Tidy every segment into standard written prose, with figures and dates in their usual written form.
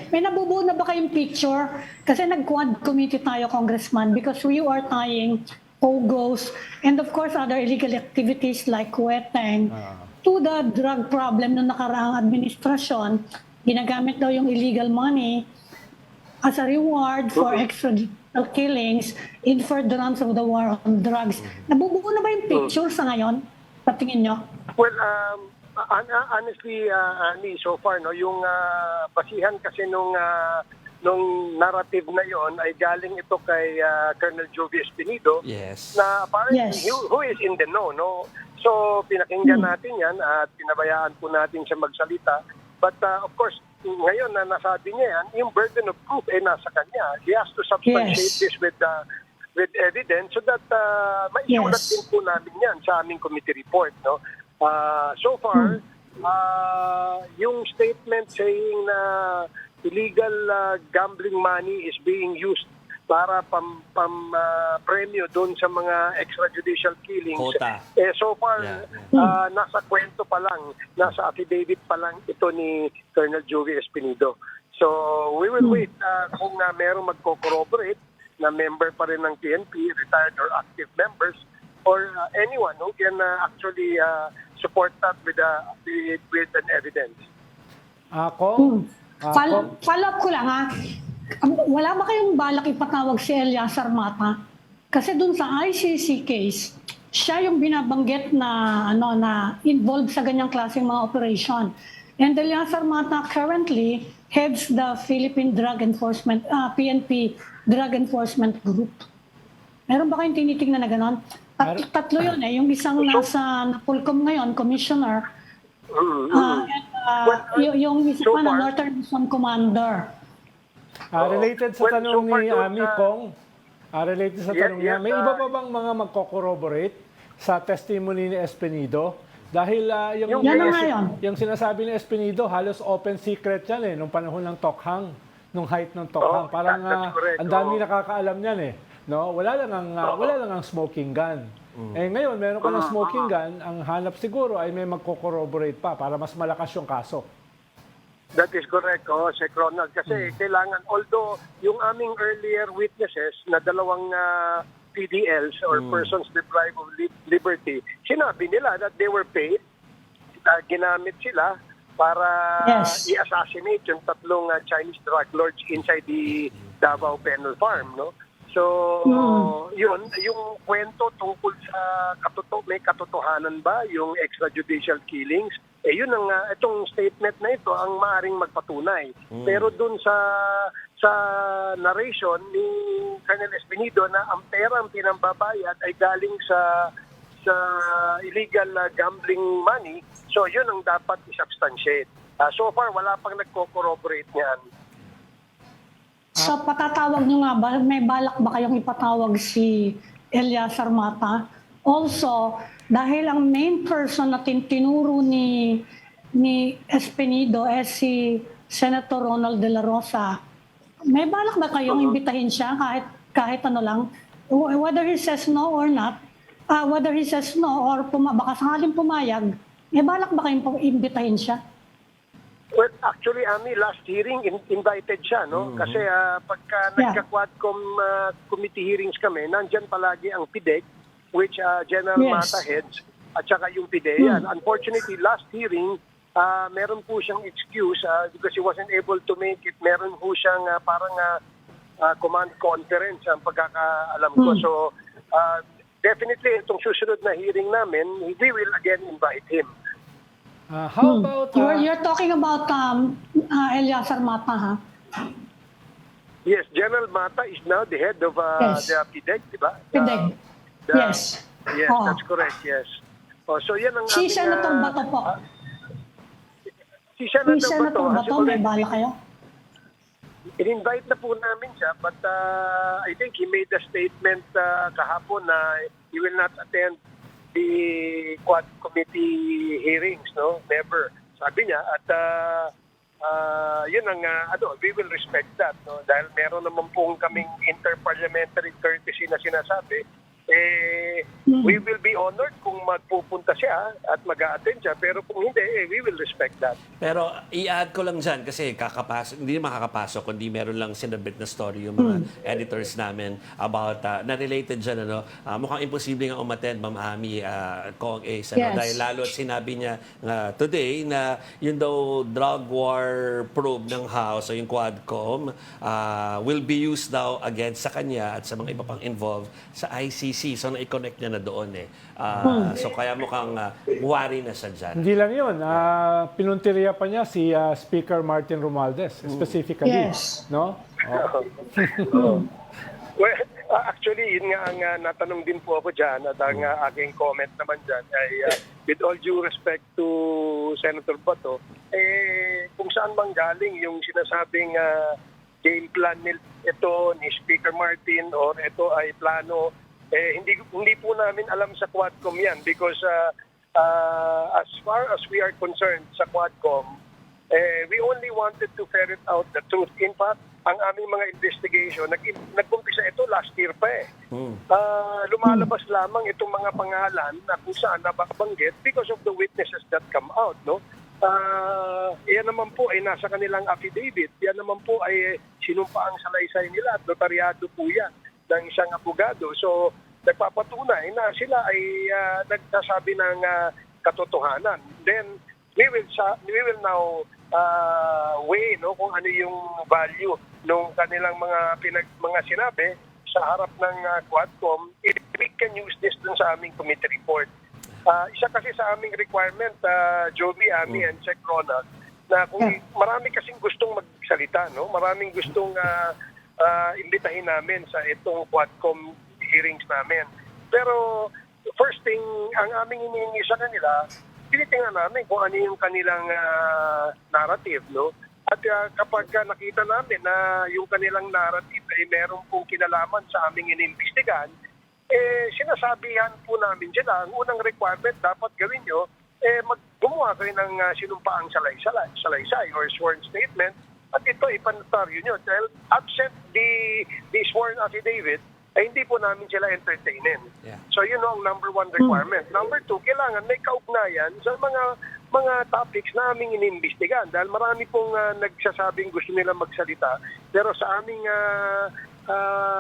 May nabubuo na ba kayong picture? Kasi nag-quad committee tayo, Congressman, because we are tying POGOs and of course other illegal activities like weteng to the drug problem ng nakaraang administrasyon. Ginagamit daw yung illegal money as a reward for extrajudicial killings in furtherance of the war on drugs. Nabubuo na ba yung picture sa ngayon? Sa tingin nyo? Well, honestly, Annie, so far, no, yung basihan kasi nung narrative na yon ay galing ito kay Colonel Jovi Espinido, na apparently who is in the know, no? So pinakinggan natin yan at pinabayaan po natin siya magsalita. But of course, ngayon na nasabi niya yan, yung burden of proof ay nasa kanya. He has to substantiate this with evidence so that maisulat din po namin yan sa aming committee report, no? So far, yung statement saying na illegal gambling money is being used para premyo doon sa mga extrajudicial killings. So far, nasa kwento pa lang, nasa affidavit pa lang ito ni Colonel Jovi Espinido. So we will wait kung merong magko-corroborate na member pa rin ng PNP, retired or active members, or anyone who can actually support that with an evidence. Follow up ko lang ha. Wala ba kayong balak ipatawag si Eleazar Mata? Kasi dun sa ICC case, siya yung binabanggit na involved sa ganyang klaseng mga operation. And Eleazar Mata currently heads the Philippine Drug Enforcement, PNP Drug Enforcement Group. Meron ba kayong tinitingnan na gano'n? Tatlo yun eh. Yung isang nasa Napolcom ngayon, commissioner. Yung isa pa na Northern Luzon Commander. Related sa tanong ni Ami Kong, related sa tanong niya, may iba pa bang mga magko-corroborate sa testimony ni Espinido? Dahil yung sinasabi ni Espinido, halos open secret yan eh, nung panahon ng Tokhang, nung height ng Tokhang. Parang ang dami nakakaalam yan eh. No, wala lang ang smoking gun. Ngayon, meron ka ng smoking gun, ang hanap siguro ay may magko-corroborate pa para mas malakas yung kaso. That is correct, Sir Ronald. Kasi kailangan, although yung aming earlier witnesses na dalawang PDLs or persons deprived of liberty, sinabi nila that they were paid, ginamit sila para i-assassinate yung tatlong Chinese drug lords inside the Davao Penal Farm, no? So, yun, yung kwento tungkol sa may katotohanan ba yung extrajudicial killings, yun ang itong statement na ito ang maaring magpatunay. Pero dun sa narration ni Colonel Espinido na ang perang pinambabayad ay galing sa illegal gambling money, so yun ang dapat i-substantiate. So far, wala pang nagko-corroborate niyan. So patatawag nyo nga ba, may balak ba kayong ipatawag si Eleazar Mata? Also, dahil ang main person na tinuro ni Espinido si Senator Ronald De La Rosa, may balak ba kayong imbitahin siya kahit ano lang? Whether he says no or not, whether he says no or baka sakaling pumayag, may balak ba kayong imbitahin siya? Well, actually, Ami, last hearing, invited siya, no? Kasi pagka nagka-Quadcom committee hearings kami, nandyan palagi ang PIDEC, which General Mata heads, at saka yung PIDEA. Unfortunately, last hearing, meron po siyang excuse because he wasn't able to make it. Meron po siyang parang command conference ang pagkakaalam ko. So, definitely, itong susunod na hearing namin, we will again invite him. How about... You're talking about Eleazar Mata, ha? Yes, General Mata is now the head of the PIDEC, di ba? PIDEC, yes. Yes, that's correct, yes. So yan ang si Senator Bato po. Si Senator Bato, may bala kayo? In-invite na po namin siya, but I think he made a statement kahapon na he will not attend the Quad Committee hearings, no? Never. Sabi niya, at yun ang, we will respect that, no? Dahil meron naman pong kaming interparliamentary courtesy na sinasabi we will be honored kung magpupunta siya at mag-a-attend siya, pero kung hindi, we will respect that. Pero i-add ko lang dyan kasi hindi makakapasok kundi meron lang sinabit na story yung mga editors namin about na related dyan. Mukhang imposible nga umattend, Ma'am Ami Kong Ace. Yes. Dahil lalo at sinabi niya today na yun daw drug war probe ng House o yung Quadcom will be used daw against sa kanya at sa mga iba pang involved sa ICC. So na-connect niya na doon eh. So kaya mukhang worry na siya dyan. Hindi lang yun. Pinuntirya pa niya si Speaker Martin Romualdez, specifically. Yes. No? Well, actually, yun nga ang natanong din po ako dyan at ang aking comment naman dyan ay with all due respect to Senator Bato, kung saan bang galing yung sinasabing game plan ito ni Speaker Martin or ito ay plano, hindi po namin alam sa Quadcom yan because as far as we are concerned sa Quadcom, we only wanted to ferret out the truth. In fact, ang aming mga investigation, nag-umpisa ito last year pa eh. Lumalabas lamang itong mga pangalan na kung saan nabanggit because of the witnesses that come out. No? Yan naman po ay nasa kanilang affidavit. Yan naman po ay sinumpaang salaysay nila at notaryado po yan ng isang abogado. So, nagpapatunay na sila ay nagsasabi ng katotohanan. Then, we will now weigh kung ano yung value ng kanilang mga sinabi sa harap ng Quadcom. If we can use this dun sa aming committee report. Isa kasi sa aming requirement, Joby, Ami, and Sec. Ronald, na kung marami kasing gustong magsalita, no? Maraming gustong imbitahin namin sa itong Quadcom hearings namin. Pero first thing, ang aming hinihingi sa kanila, tinitingnan namin kung ano yung kanilang narrative, no? At kapag nakita namin na yung kanilang narrative ay meron pong kinalaman sa aming inimbestigahan, sinasabihan po namin sila, ang unang requirement dapat gawin nyo, gumawa kayo ng sinumpaang salaysay or sworn statement at ito ipanotaryo nyo. Dahil absent the sworn affidavit, ay hindi po namin sila entertainin. Yeah. So yun ang number one requirement. Number two, kailangan may kaugnayan sa mga topics na aming inimbestigahan. Dahil marami pong nagsasabing gusto nila magsalita. Pero sa aming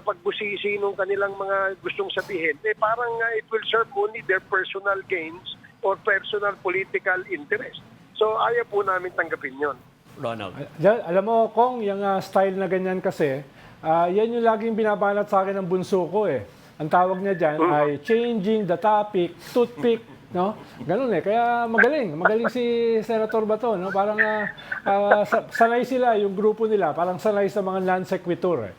pagbusisi nung kanilang mga gustong sabihin, parang it will serve only their personal gains or personal political interest. So ayaw po namin tanggapin yun. Ronald. Alam mo, Kong, yung style na ganyan kasi, yan yung laging binabanat sa akin ng bunso ko eh. Ang tawag niya dyan ay changing the topic, toothpick, no? Ganun eh. Kaya magaling si Senator Bato, no? Parang sanay sila, yung grupo nila, parang sanay sa mga non-sequitur eh.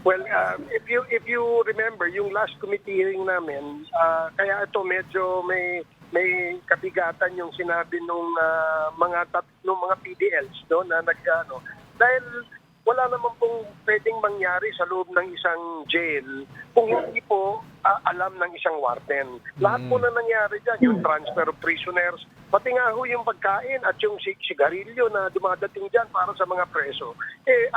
Well, if you remember, yung last committee hearing namin, kaya ito medyo may kabigatan yung sinabi nung mga PDLs, no, na dahil wala naman pong pwedeng mangyari sa loob ng isang jail kung hindi po alam ng isang warden. Lahat po na nangyari dyan, yung transfer of prisoners, pati nga ho yung pagkain at yung sigarilyo na dumadating dyan para sa mga preso,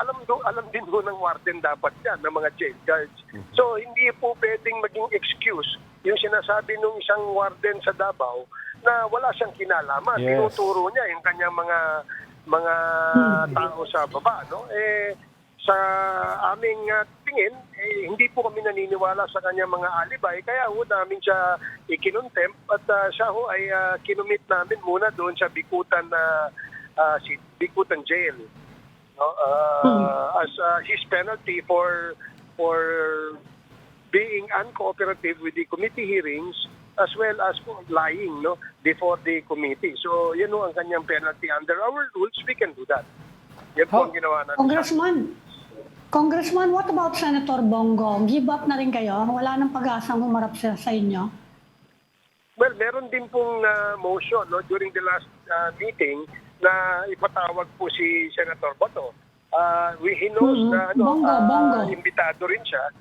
alam din ho ng warden dapat yan, ng mga jail guards. So hindi po pwedeng maging excuse yung sinasabi ng isang warden sa Davao na wala siyang kinalaman. Yes. Tinuturo niya yung kanyang mga tao sa baba, no? Sa aming tingin, hindi po kami naniniwala sa kanyang mga alibay, kaya ho namin siya ikinontempt at siya ho ay kinumit namin muna doon sa Bikutan jail, no? As his penalty for being uncooperative with the committee hearings as well as lying, no, before the committee. So, yun ang kanyang penalty. Under our rules, we can do that. Yan po ang ginawa natin. Congressman, what about Senator Bongo? Give up na rin kayo? Wala nang pag-asang humarap siya sa inyo? Well, meron din pong motion, no, during the last meeting na ipatawag po si Senator Bato. He knows na Bongo. imbitado rin siya.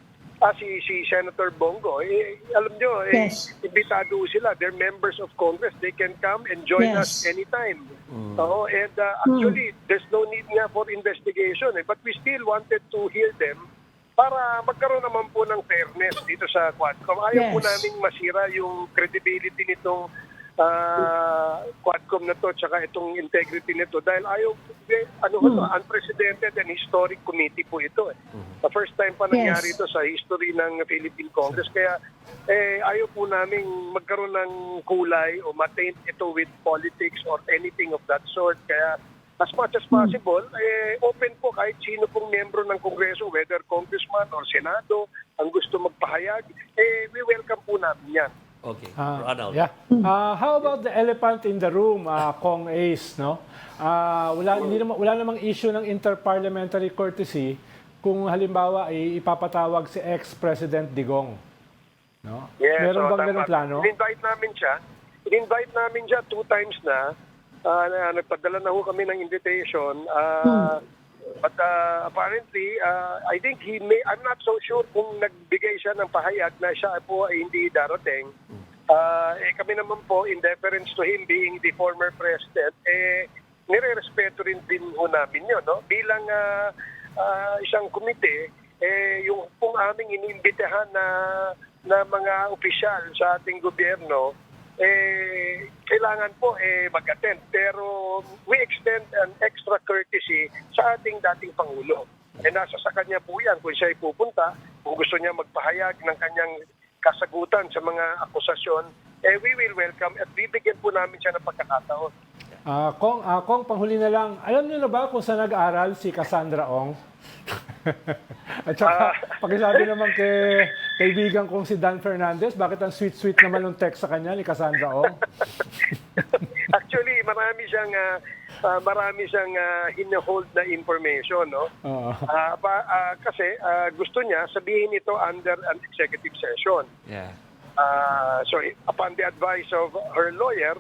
Si Senator Bongo, alam nyo, Yes. imbitado sila. They're members of Congress. They can come and join us anytime. Actually, there's no need nga for investigation. But we still wanted to hear them para magkaroon naman po ng fairness dito sa Quadcom. Ayaw po Yes. naming masira yung credibility nitong Quadcom na to tsaka itong integrity nito dahil unprecedented and historic committee po ito. The first time pa nangyari ito sa history ng Philippine Congress. Kaya ayaw po namin magkaroon ng kulay o ma-taint ito with politics or anything of that sort. Kaya as much as possible, open po kahit sino pong miyembro ng Kongreso, whether congressman or senado, ang gusto magpahayag, we welcome po namin yan. Okay. Ronald. Yeah. How about the elephant in the room, Kong Ace, no? Wala namang issue ng interparliamentary courtesy kung halimbawa ay ipapatawag si ex-President Digong. No? Yes, Meron bang tama. ganung plano? In-invite namin siya 2 times na. Nagpadala na ho kami ng invitation. But apparently, I think I'm not so sure kung nagbigay siya ng pahayag na siya po ay hindi darating. Kami naman po, in deference to him being the former president, nire-respeto rin din ho namin yun. No? Bilang isang komite, yung pong aming iniimbitahan na mga opisyal sa ating gobyerno, kailangan po mag-attend. Pero we extend an extra courtesy sa ating dating Pangulo. Nasa sa kanya po yan kung siya ay pupunta, kung gusto niya magpahayag ng kanyang kasagutan sa mga akusasyon, we will welcome at bibigyan po namin siya ng pagkakataon. Kong, panghuli na lang, alam niyo na ba kung saan nag-aral si Cassandra Ong? At saka, pakisabi naman kay kaibigan kong si Dan Fernandez, bakit ang sweet-sweet naman ng text sa kanya ni Cassandra Ong? Actually, marami siyang hinahold na information, no? Kasi gusto niya sabihin ito under an executive session. Yeah. So upon the advice of her lawyer,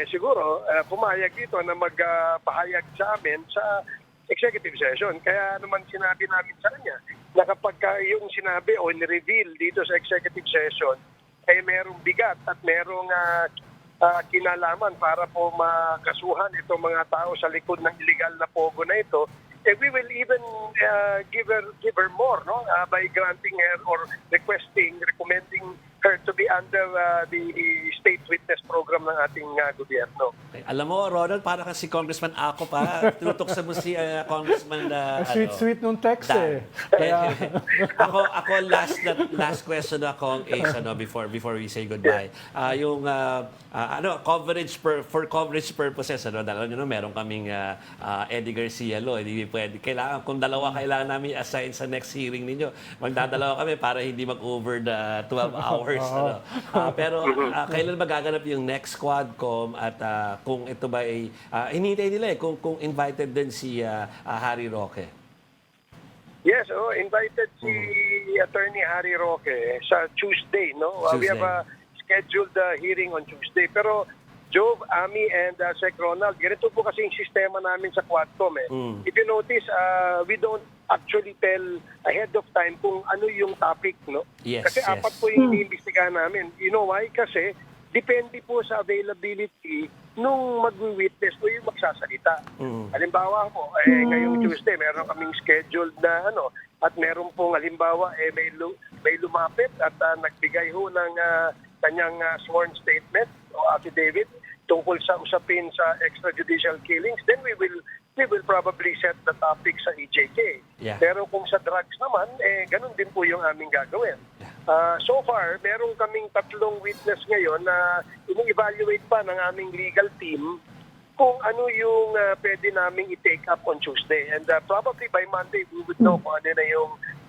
siguro pumayag dito na magpahayag sa amin sa executive session. Kaya naman sinabi namin sa kanya na kapag yung sinabi o ni-reveal dito sa executive session ay merong bigat at merong kinalaman para po makasuhan itong mga tao sa likod ng illegal na pogo na ito, we will even give her more, no, by granting her or recommending her to be under the state witness program ng ating gobyerno. Okay. Alam mo, Ronald, para kasi Congressman ako pa. Tutuksan mo si Congressman Sweet-sweet nung text Dan. Kaya, ako last question na Kong is before we say goodbye. Yung coverage for coverage purposes, dahil meron kaming Eddie Garcia law, hindi pwede. Kung kailangan namin assign sa next hearing ninyo, magdadalawa kami para hindi mag-over the 12 hours. Pero kailan magaganap yung next Quadcom at kung ito ba ay hinihintay nila kung invited din si Harry Roque. Yes, invited si Attorney Harry Roque sa Tuesday, no? We have a scheduled hearing on Tuesday. Pero Jove, Ami, and Sec Ronald, ganito po kasi yung sistema namin sa Quadcom. If you notice, we don't actually tell ahead of time kung ano yung topic, no? Yes, kasi yes. 4 po yung iniimbestigahan namin. You know why? Kasi depende po sa availability nung mag-witness o yung magsasalita. Halimbawa po, ngayong Tuesday, meron kaming scheduled na at meron pong halimbawa, may lumapit at nagbigay ho ng kanyang sworn statement o affidavit tungkol sa usapin sa extrajudicial killings, then we will probably set the topic sa EJK. Yeah. Pero kung sa drugs naman, ganun din po yung aming gagawin. So far, meron kaming 3 witness ngayon na ini-evaluate pa ng aming legal team kung ano yung pwede naming i-take up on Tuesday. And probably by Monday, we would know kung ano na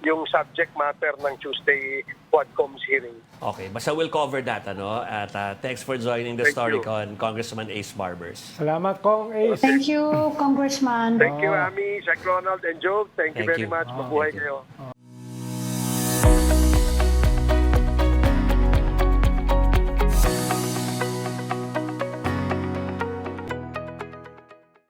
yung subject matter ng Tuesday Quadcom's hearing. Okay, basta we'll cover that, At thanks for joining the Thank story you. con Congressman Ace Barbers. salamat, Kong Ace. Thank you, Congressman. Thank you, Ami, Sec Ronald, and Joe. Thank you Thank very you. much. Mabuhay thank you. kayo.